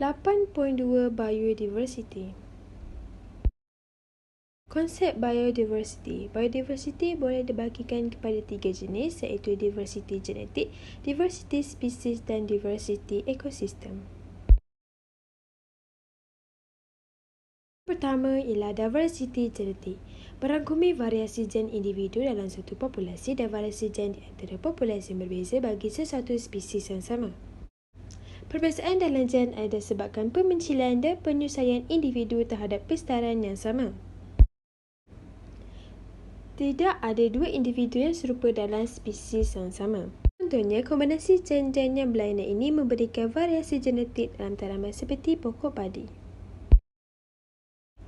8.2 Biodiversity. Konsep biodiversity. Biodiversity boleh dibahagikan kepada 3 jenis, iaitu diversiti genetik, diversiti spesies dan diversiti ekosistem. Pertama ialah diversiti genetik. Merangkumi variasi gen individu dalam satu populasi dan variasi gen di antara populasi yang berbeza bagi sesuatu spesies yang sama. Perbezaan dalam gen ada disebabkan pemencilan dan penyelesaian individu terhadap pesetaren yang sama. Tidak ada dua individu yang serupa dalam spesies yang sama. Contohnya, kombinasi gen-gen yang berlainan ini memberikan variasi genetik dalam tanaman seperti pokok padi.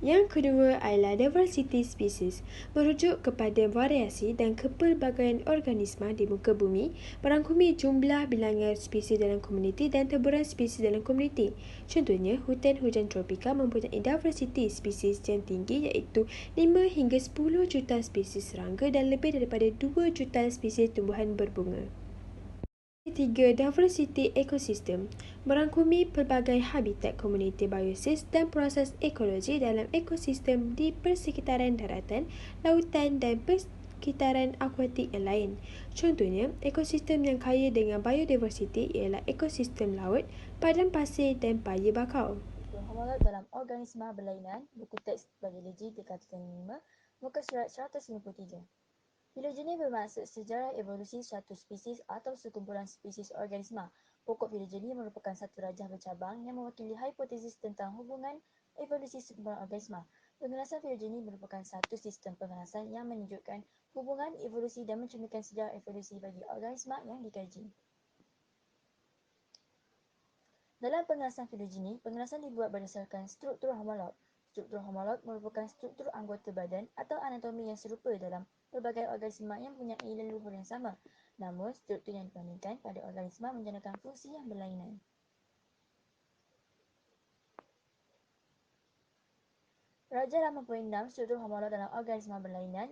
Yang kedua adalah diversiti spesies, merujuk kepada variasi dan kepelbagaian organisma di muka bumi, merangkumi jumlah bilangan spesies dalam komuniti dan taburan spesies dalam komuniti. Contohnya, hutan hujan tropika mempunyai diversiti spesies yang tinggi iaitu 5 hingga 10 juta spesies serangga dan lebih daripada 2 juta spesies tumbuhan berbunga. Ketiga, diversiti ekosistem merangkumi pelbagai habitat komuniti biosis dan proses ekologi dalam ekosistem di persekitaran daratan, lautan dan persekitaran akuatik yang lain. Contohnya, ekosistem yang kaya dengan biodiversiti ialah ekosistem laut, padang pasir dan paya bakau. Homolog dalam organisma berlainan, buku teks biologi Dekatan 5, muka surat 153. Filogeni bermaksud sejarah evolusi suatu spesies atau sekumpulan spesies organisma. Pokok filogeni merupakan satu rajah bercabang yang mewakili hipotesis tentang hubungan evolusi sekumpulan organisma. Pengelasan filogeni merupakan satu sistem pengelasan yang menunjukkan hubungan evolusi dan mencerminkan sejarah evolusi bagi organisma yang dikaji. Dalam pengelasan filogeni, pengelasan dibuat berdasarkan struktur homolog. Struktur homolog merupakan struktur anggota badan atau anatomi yang serupa dalam pelbagai organisma yang mempunyai leluhur yang sama. Namun, struktur yang dibandingkan pada organisma menjalankan fungsi yang berlainan. Raja 8.6 struktur homolog dalam organisma berlainan.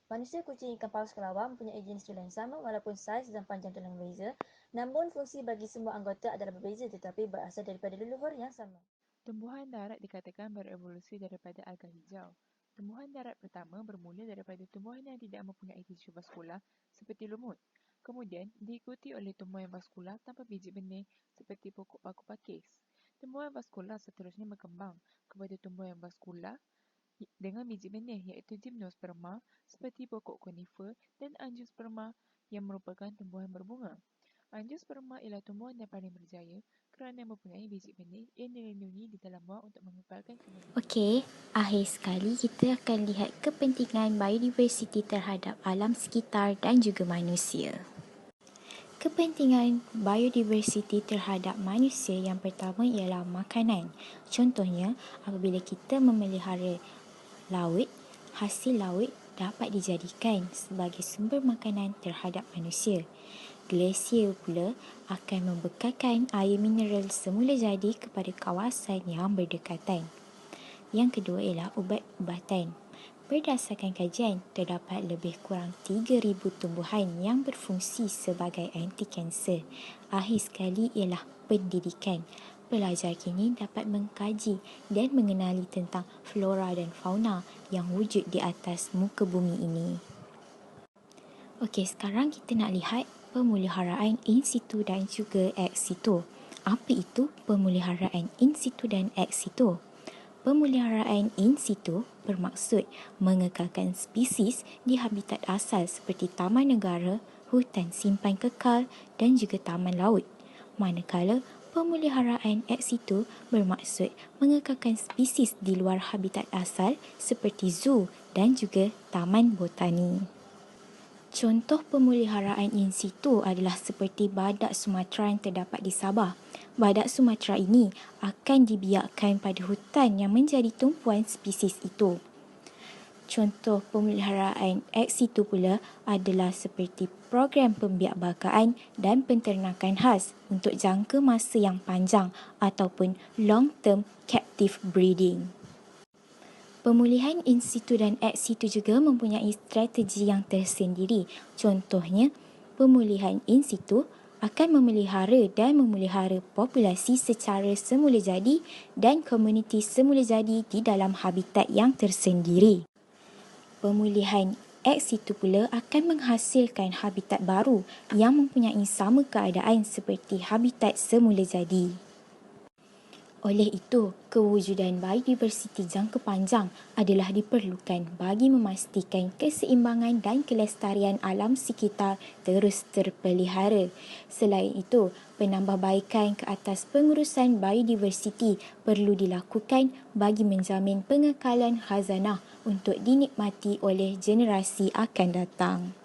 Manusia, kucing, ikan paus, kelawar mempunyai jenis tulang yang sama walaupun saiz dan panjang tulang berbeza. Namun, fungsi bagi semua anggota adalah berbeza tetapi berasal daripada leluhur yang sama. Tumbuhan darat dikatakan berevolusi daripada alga hijau. Tumbuhan darat pertama bermula daripada tumbuhan yang tidak mempunyai tisu vaskular seperti lumut. Kemudian diikuti oleh tumbuhan vaskular tanpa biji benih seperti pokok paku pakis. Tumbuhan vaskular seterusnya berkembang kepada tumbuhan vaskular dengan biji benih iaitu gymnosperma seperti pokok konifer dan angiosperma yang merupakan tumbuhan berbunga. Angiosperma ialah tumbuhan yang paling berjaya kerana mempunyai biji benih yang dilindungi di dalam buah untuk mengekalkan kebenaran. Okey, akhir sekali kita akan lihat kepentingan biodiversiti terhadap alam sekitar dan juga manusia. Kepentingan biodiversiti terhadap manusia yang pertama ialah makanan. Contohnya, apabila kita memelihara laut, hasil laut dapat dijadikan sebagai sumber makanan terhadap manusia. Glasier pula akan membekalkan air mineral semula jadi kepada kawasan yang berdekatan. Yang kedua ialah ubat-ubatan. Berdasarkan kajian, terdapat lebih kurang 3,000 tumbuhan yang berfungsi sebagai anti-kanser. Akhir sekali ialah pendidikan. Pelajar kini dapat mengkaji dan mengenali tentang flora dan fauna yang wujud di atas muka bumi ini. Okey, sekarang kita nak lihat pemeliharaan in situ dan juga ex situ. Apa itu pemeliharaan in situ dan ex situ? Pemeliharaan in situ bermaksud mengekalkan spesies di habitat asal seperti taman negara, hutan simpan kekal dan juga taman laut. Manakala pemeliharaan ex situ bermaksud mengekalkan spesies di luar habitat asal seperti zoo dan juga taman botani. Contoh pemeliharaan in situ adalah seperti badak Sumatera yang terdapat di Sabah. Badak Sumatera ini akan dibiarkan pada hutan yang menjadi tumpuan spesies itu. Contoh pemeliharaan ex situ pula adalah seperti program pembiakbakaan dan penternakan khas untuk jangka masa yang panjang ataupun long term captive breeding. Pemulihan in situ dan ex situ juga mempunyai strategi yang tersendiri. Contohnya, pemulihan in situ akan memelihara dan memelihara populasi secara semula jadi dan komuniti semula jadi di dalam habitat yang tersendiri. Pemulihan ex situ pula akan menghasilkan habitat baru yang mempunyai sama keadaan seperti habitat semula jadi. Oleh itu, kewujudan biodiversiti jangka panjang adalah diperlukan bagi memastikan keseimbangan dan kelestarian alam sekitar terus terpelihara. Selain itu, penambahbaikan ke atas pengurusan biodiversiti perlu dilakukan bagi menjamin pengekalan khazanah untuk dinikmati oleh generasi akan datang.